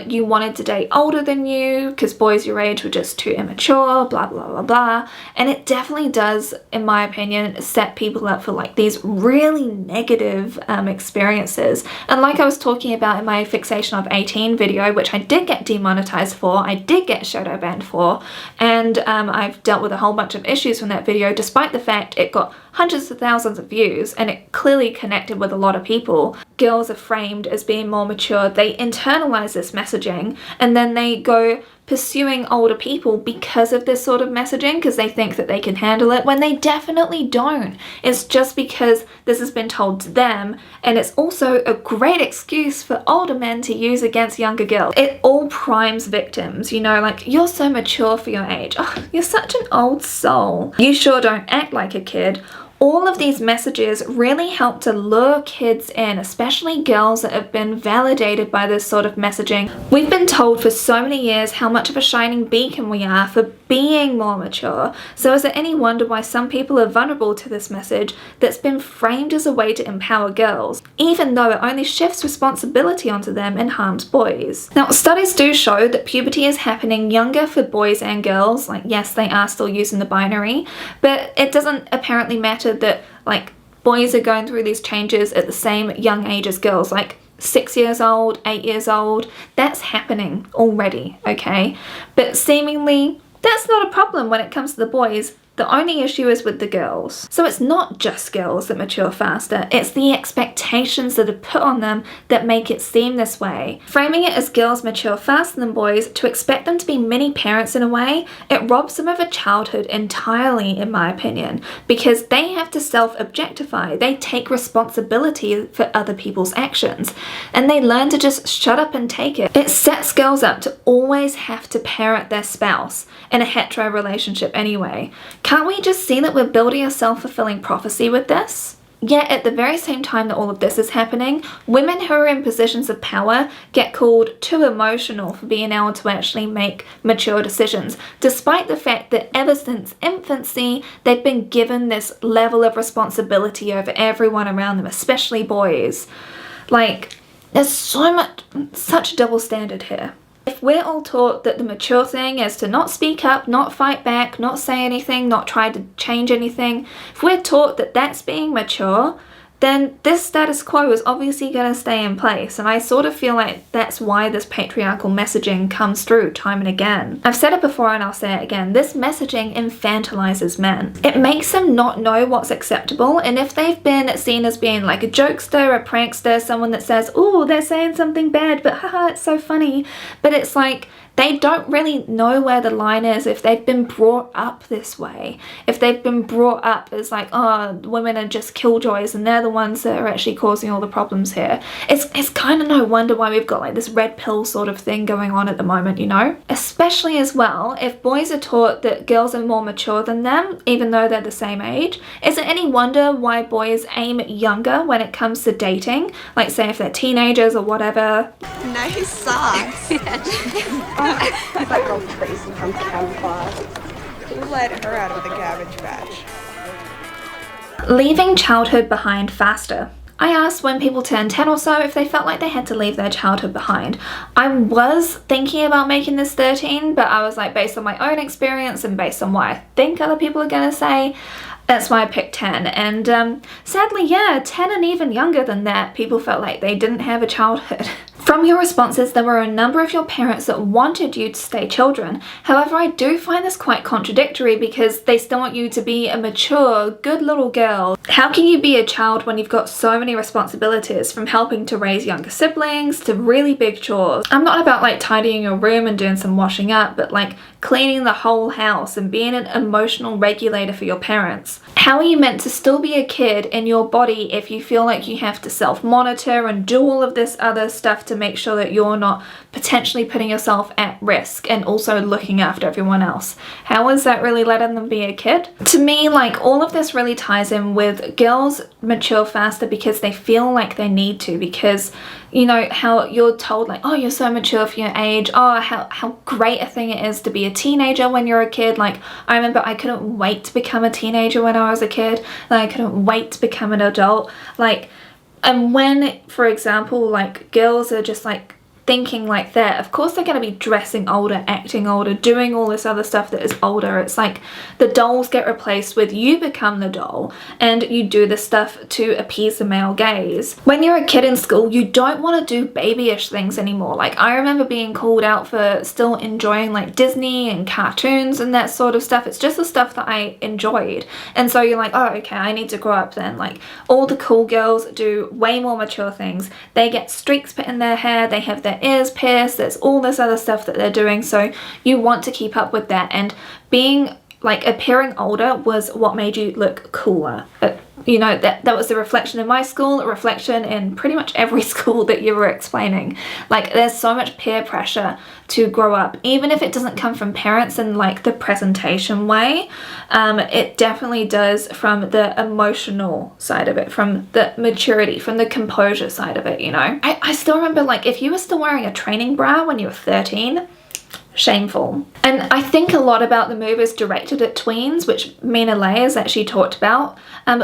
you wanted to date older than you because boys your age were just too immature, blah blah blah blah. And it definitely does, in my opinion, set people up for like these really negative experiences. And like I was talking about in my fixation of 18 video, which I did get demonetized for, I did get shadow banned for, and I've dealt with a whole bunch of issues from that video, despite the fact it got hundreds of thousands of views and it clearly connected with a lot of people. Girls are framed as being more mature, they internalize this messaging, and then they go pursuing older people because of this sort of messaging, because they think that they can handle it when they definitely don't. It's just because this has been told to them, and it's also a great excuse for older men to use against younger girls. It all primes victims, you know, like, you're so mature for your age. Oh, you're such an old soul. You sure don't act like a kid. All of these messages really help to lure kids in, especially girls that have been validated by this sort of messaging. We've been told for so many years how much of a shining beacon we are for being more mature. So is it any wonder why some people are vulnerable to this message that's been framed as a way to empower girls, even though it only shifts responsibility onto them and harms boys? Now, studies do show that puberty is happening younger for boys and girls. Like, yes, they are still using the binary, but it doesn't apparently matter that like boys are going through these changes at the same young age as girls, like 6 years old, 8 years old. That's happening already, okay? But seemingly that's not a problem when it comes to the boys. The only issue is with the girls. So it's not just girls that mature faster, it's the expectations that are put on them that make it seem this way. Framing it as girls mature faster than boys, to expect them to be mini parents in a way, it robs them of a childhood entirely, in my opinion, because they have to self-objectify, they take responsibility for other people's actions, and they learn to just shut up and take it. It sets girls up to always have to parent their spouse in a hetero relationship anyway. Can't we just see that we're building a self-fulfilling prophecy with this? Yet at the very same time that all of this is happening, women who are in positions of power get called too emotional for being able to actually make mature decisions, despite the fact that ever since infancy, they've been given this level of responsibility over everyone around them, especially boys. Like, there's such a double standard here. If we're all taught that the mature thing is to not speak up, not fight back, not say anything, not try to change anything, if we're taught that that's being mature, then this status quo is obviously going to stay in place, and I sort of feel like that's why this patriarchal messaging comes through time and again. I've said it before and I'll say it again, this messaging infantilizes men. It makes them not know what's acceptable, and if they've been seen as being like a jokester, a prankster, someone that says, oh, they're saying something bad, but haha, it's so funny, but it's like, they don't really know where the line is if they've been brought up this way. If they've been brought up as like, oh, women are just killjoys and they're the ones that are actually causing all the problems here. It's kind of no wonder why we've got like this red pill sort of thing going on at the moment, you know? Especially as well, if boys are taught that girls are more mature than them, even though they're the same age, is it any wonder why boys aim younger when it comes to dating? Like say if they're teenagers or whatever. Nice socks. That girl Tracy from chem class. Who let her out of the cabbage patch? Leaving childhood behind faster. I asked when people turned 10 or so if they felt like they had to leave their childhood behind. I was thinking about making this 13, but I was like, based on my own experience and based on what I think other people are gonna say, that's why I picked 10. And sadly, yeah, 10 and even younger than that, people felt like they didn't have a childhood. From your responses, there were a number of your parents that wanted you to stay children. However, I do find this quite contradictory because they still want you to be a mature, good little girl. How can you be a child when you've got so many responsibilities, from helping to raise younger siblings to really big chores? I'm not about like tidying your room and doing some washing up, but like cleaning the whole house and being an emotional regulator for your parents. How are you meant to still be a kid in your body if you feel like you have to self-monitor and do all of this other stuff to make sure that you're not potentially putting yourself at risk and also looking after everyone else? How is that really letting them be a kid? To me, like, all of this really ties in with girls mature faster because they feel like they need to, because you know how you're told like, oh, you're so mature for your age, oh, how great a thing it is to be a teenager when you're a kid. Like, I remember I couldn't wait to become a teenager when I was a kid, and I couldn't wait to become an adult. Like, and when, for example, like girls are just like thinking like that, of course they're going to be dressing older, acting older, doing all this other stuff that is older. It's like the dolls get replaced with you become the doll and you do this stuff to appease the male gaze. When you're a kid in school, you don't want to do babyish things anymore. Like, I remember being called out for still enjoying like Disney and cartoons and that sort of stuff. It's just the stuff that I enjoyed, and so you're like, oh, okay, I need to grow up then. Like, all the cool girls do way more mature things. They get streaks put in their hair, they have their ears pierced, there's all this other stuff that they're doing, so you want to keep up with that, and being like appearing older was what made you look cooler. You know, that was the reflection in my school, a reflection in pretty much every school that you were explaining. Like, there's so much peer pressure to grow up, even if it doesn't come from parents in like the presentation way. It definitely does from the emotional side of it, from the maturity, from the composure side of it, you know. I still remember, like, if you were still wearing a training bra when you were 13, shameful. And I think a lot about the move is directed at tweens, which Mina Lay has actually talked about.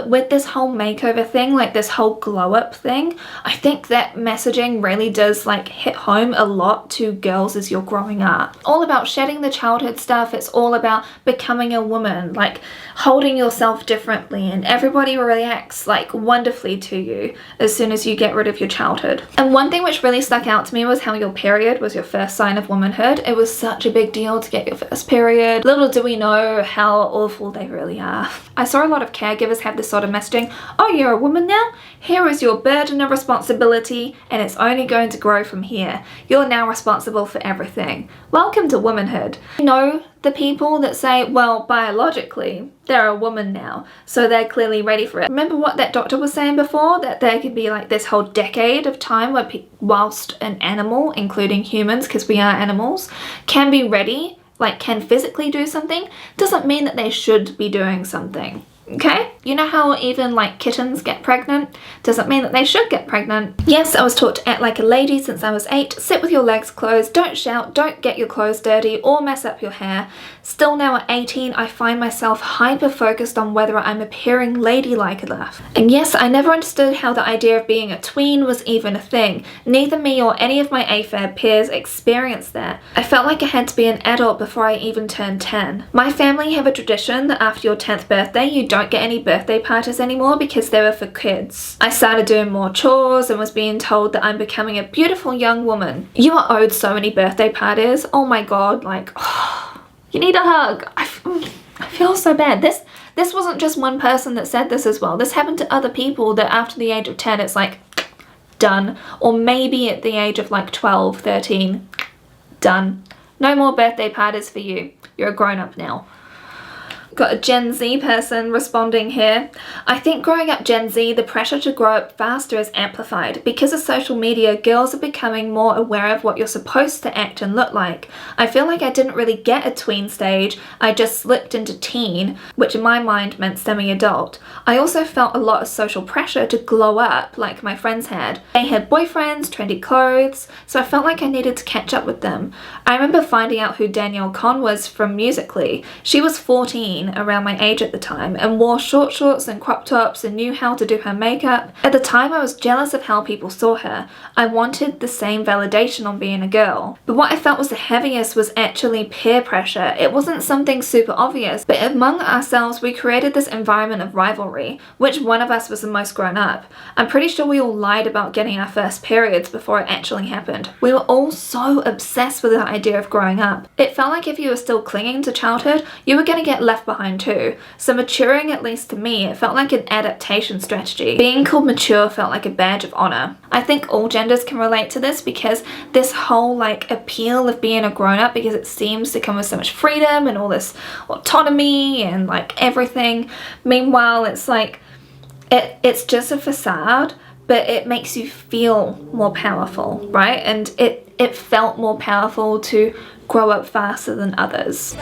With this whole makeover thing, like this whole glow up thing, I think that messaging really does like hit home a lot to girls as you're growing up. All about shedding the childhood stuff. It's all about becoming a woman, like holding yourself differently, and everybody reacts like wonderfully to you as soon as you get rid of your childhood. And one thing which really stuck out to me was how your period was your first sign of womanhood. It was such a big deal to get your first period. Little do we know how awful they really are. I saw a lot of caregivers have this sort of messaging. Oh, you're a woman now? Here is your burden of responsibility, and it's only going to grow from here. You're now responsible for everything. Welcome to womanhood. You know, the people that say, well, biologically, they're a woman now, so they're clearly ready for it. Remember what that doctor was saying before? That there could be like this whole decade of time where whilst an animal, including humans, because we are animals, can be ready, like can physically do something, doesn't mean that they should be doing something. Okay? You know how even like kittens get pregnant? Doesn't mean that they should get pregnant. Yes, I was taught to act like a lady since I was 8, sit with your legs closed, don't shout, don't get your clothes dirty or mess up your hair. Still now at 18, I find myself hyper focused on whether I'm appearing ladylike enough. And yes, I never understood how the idea of being a tween was even a thing. Neither me or any of my AFAB peers experienced that. I felt like I had to be an adult before I even turned 10. My family have a tradition that after your 10th birthday, you don't get any birthday parties anymore because they were for kids. I started doing more chores and was being told that I'm becoming a beautiful young woman. You are owed so many birthday parties. Oh my god, like, oh, you need a hug. I feel so bad. This wasn't just one person that said this as well. This happened to other people that after the age of 10, it's like, done. Or maybe at the age of like 12, 13, done. No more birthday parties for you. You're a grown-up now. Got a Gen Z person responding here. I think growing up Gen Z, the pressure to grow up faster is amplified. Because of social media, girls are becoming more aware of what you're supposed to act and look like. I feel like I didn't really get a tween stage, I just slipped into teen, which in my mind meant semi-adult. I also felt a lot of social pressure to glow up like my friends had. They had boyfriends, trendy clothes, so I felt like I needed to catch up with them. I remember finding out who Danielle Con was from Musical.ly. She was 14, around my age at the time, and wore short shorts and crop tops and knew how to do her makeup. At the time I was jealous of how people saw her. I wanted the same validation on being a girl. But what I felt was the heaviest was actually peer pressure. It wasn't something super obvious, but among ourselves we created this environment of rivalry. Which one of us was the most grown up? I'm pretty sure we all lied about getting our first periods before it actually happened. We were all so obsessed with the idea of growing up. It felt like if you were still clinging to childhood, you were going to get left behind too. So maturing, at least to me, it felt like an adaptation strategy. Being called mature felt like a badge of honor. I think all genders can relate to this because this whole like appeal of being a grown-up, because it seems to come with so much freedom and all this autonomy and like everything. Meanwhile, it's like it's just a facade, but it makes you feel more powerful, right? And it felt more powerful to grow up faster than others.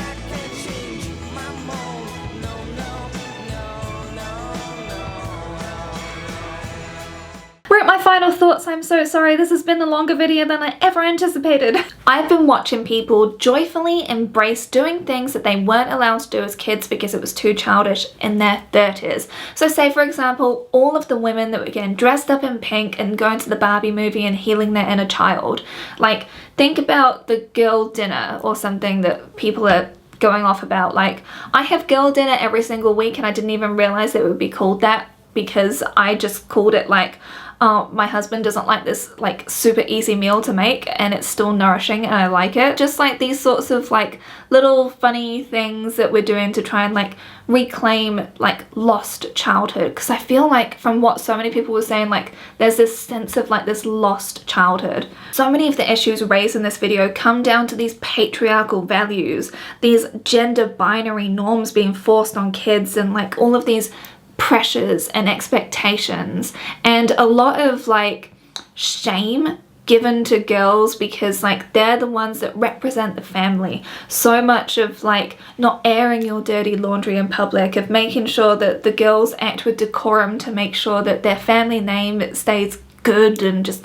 We're at my final thoughts. I'm so sorry, this has been a longer video than I ever anticipated. I've been watching people joyfully embrace doing things that they weren't allowed to do as kids because it was too childish in their 30s. So say for example, all of the women that were getting dressed up in pink and going to the Barbie movie and healing their inner child. Like, think about the girl dinner or something that people are going off about. Like, I have girl dinner every single week and I didn't even realize it would be called that because I just called it like, oh, my husband doesn't like this like super easy meal to make and it's still nourishing and I like it. Just like these sorts of like little funny things that we're doing to try and like reclaim like lost childhood, because I feel like from what so many people were saying, like there's this sense of like this lost childhood. So many of the issues raised in this video come down to these patriarchal values, these gender binary norms being forced on kids, and like all of these pressures and expectations, and a lot of like shame given to girls because like they're the ones that represent the family. So much of like not airing your dirty laundry in public, of making sure that the girls act with decorum to make sure that their family name stays good, and just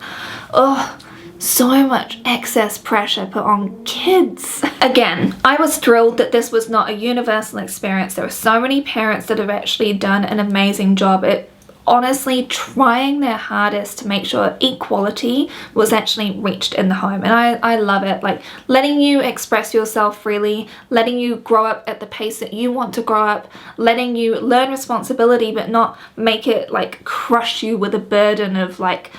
so much excess pressure put on kids. Again, I was thrilled that this was not a universal experience. There are so many parents that have actually done an amazing job at honestly trying their hardest to make sure equality was actually reached in the home. And I love it. Like letting you express yourself freely, letting you grow up at the pace that you want to grow up, letting you learn responsibility but not make it like crush you with a burden of like,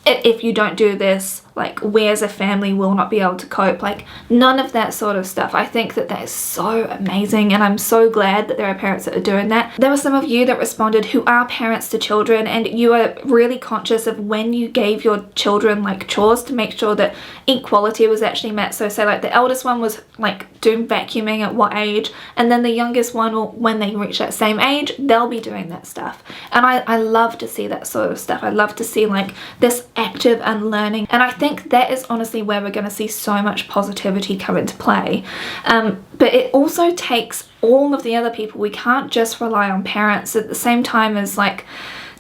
if you don't do this, like we as a family will not be able to cope. Like none of that sort of stuff. I think that that is so amazing, and I'm so glad that there are parents that are doing that. There were some of you that responded who are parents to children, and you are really conscious of when you gave your children like chores to make sure that equality was actually met. So say like the eldest one was like doing vacuuming at what age, and then the youngest one will, when they reach that same age, they'll be doing that stuff. And I love to see that sort of stuff. I love to see like this active unlearning, and I think that is honestly where we're going to see so much positivity come into play. But it also takes all of the other people. We can't just rely on parents at the same time as, like,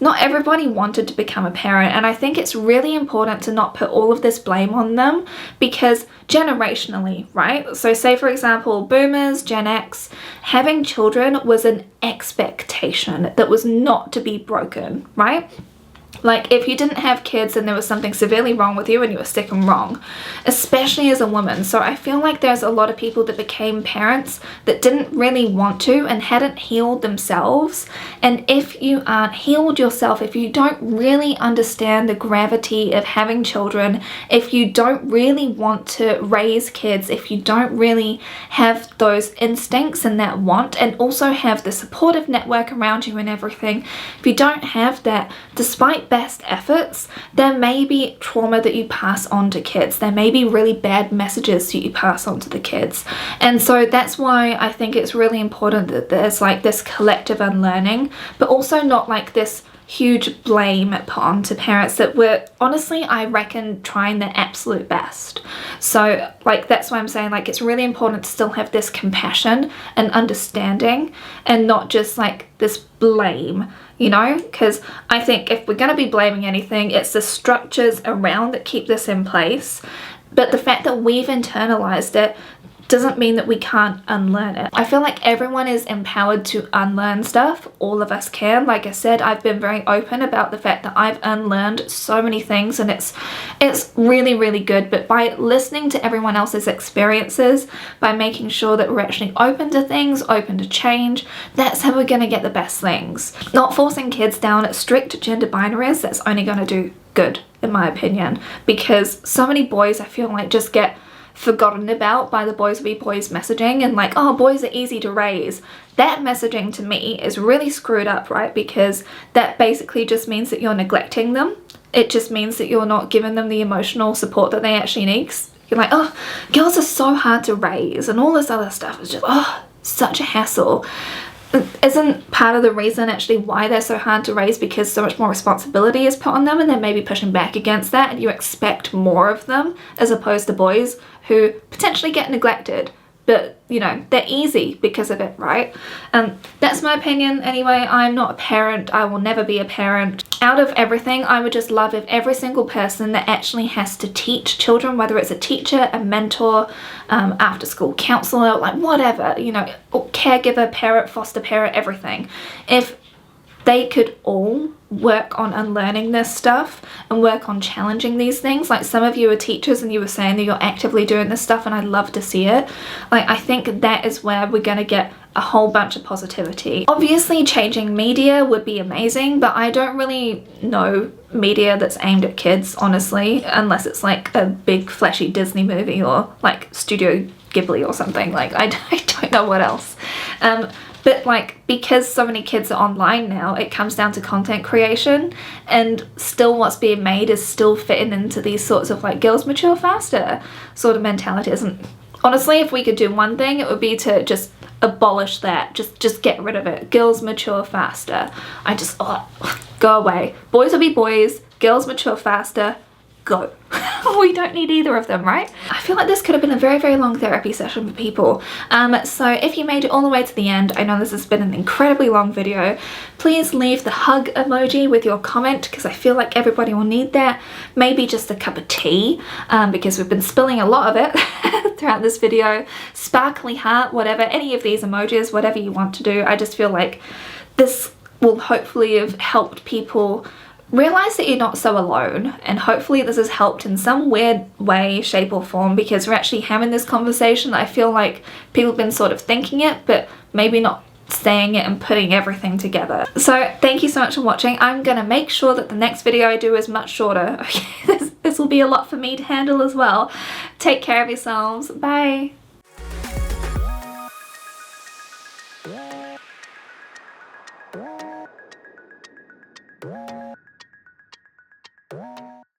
not everybody wanted to become a parent, and I think it's really important to not put all of this blame on them, because generationally, right? So say for example, boomers, Gen X, having children was an expectation that was not to be broken, right? Like, if you didn't have kids and there was something severely wrong with you and you were sick and wrong, especially as a woman. So I feel like there's a lot of people that became parents that didn't really want to and hadn't healed themselves. And if you aren't healed yourself, if you don't really understand the gravity of having children, if you don't really want to raise kids, if you don't really have those instincts and that want, and also have the supportive network around you and everything, if you don't have that, despite best efforts, there may be trauma that you pass on to kids. There may be really bad messages that you pass on to the kids. And so that's why I think it's really important that there's like this collective unlearning, but also not like this huge blame put onto parents that were, honestly, I reckon, trying their absolute best. So like, that's why I'm saying, like, it's really important to still have this compassion and understanding and not just like this blame, you know, because I think if we're going to be blaming anything, it's the structures around that keep this in place. But the fact that we've internalized it doesn't mean that we can't unlearn it. I feel like everyone is empowered to unlearn stuff. All of us can. Like I said, I've been very open about the fact that I've unlearned so many things, and it's really, really good. But by listening to everyone else's experiences, by making sure that we're actually open to things, open to change, that's how we're going to get the best things. Not forcing kids down strict gender binaries, that's only going to do good, in my opinion, because so many boys, I feel like, just get forgotten about by the boys be boys messaging, and like, oh, boys are easy to raise. That messaging to me is really screwed up, right? Because that basically just means that you're neglecting them. It just means that you're not giving them the emotional support that they actually need. You're like, oh, girls are so hard to raise, and all this other stuff is just, oh, such a hassle. Isn't part of the reason actually why they're so hard to raise because so much more responsibility is put on them, and they're maybe pushing back against that, and you expect more of them, as opposed to boys who potentially get neglected, but you know, they're easy because of it, right? That's my opinion anyway. I'm not a parent. I will never be a parent. Out of everything, I would just love if every single person that actually has to teach children, whether it's a teacher, a mentor, after school counselor, like whatever, you know, caregiver, parent, foster parent, everything, if they could all work on unlearning this stuff and work on challenging these things. Like, some of you are teachers and you were saying that you're actively doing this stuff, and I'd love to see it. Like, I think that is where we're going to get a whole bunch of positivity. Obviously changing media would be amazing, but I don't really know media that's aimed at kids, honestly, unless it's like a big flashy Disney movie or like Studio Ghibli or something. Like, I don't know what else. But like, because so many kids are online now, it comes down to content creation, and still what's being made is still fitting into these sorts of like girls mature faster sort of mentalities. And honestly, if we could do one thing, it would be to just abolish that. Just get rid of it. Girls mature faster. Go away. Boys will be boys. Girls mature faster. Go. We don't need either of them, right? I feel like this could have been a very, very long therapy session for people. So if you made it all the way to the end, I know this has been an incredibly long video, please leave the hug emoji with your comment, because I feel like everybody will need that. Maybe just a cup of tea, because we've been spilling a lot of it throughout this video. Sparkly heart, whatever, any of these emojis, whatever you want to do. I just feel like this will hopefully have helped people realize that you're not so alone, and hopefully this has helped in some weird way, shape or form, because we're actually having this conversation. I feel like people have been sort of thinking it, but maybe not saying it and putting everything together. So thank you so much for watching. I'm gonna make sure that the next video I do is much shorter. Okay, this will be a lot for me to handle as well. Take care of yourselves. Bye.